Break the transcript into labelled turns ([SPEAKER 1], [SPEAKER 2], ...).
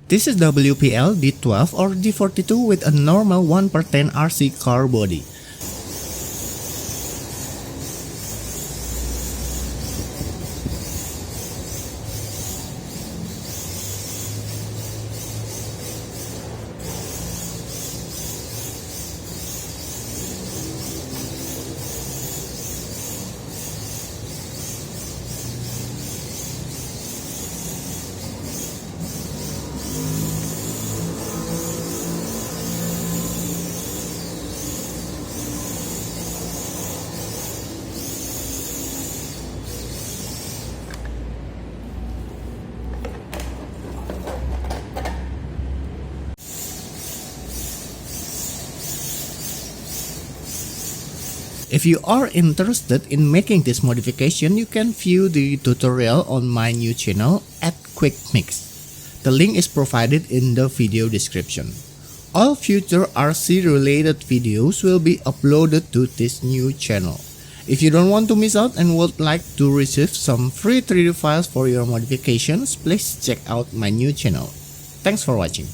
[SPEAKER 1] This is WPL D12 or D42 with a normal 1/10 RC car body. If you are interested in making this modification, you can view the tutorial on my new channel at Quick Mix. The link is provided in the video description. All future RC related videos will be uploaded to this new channel. If you don't want to miss out and would like to receive some free 3D files for your modifications, please check out my new channel. Thanks for watching.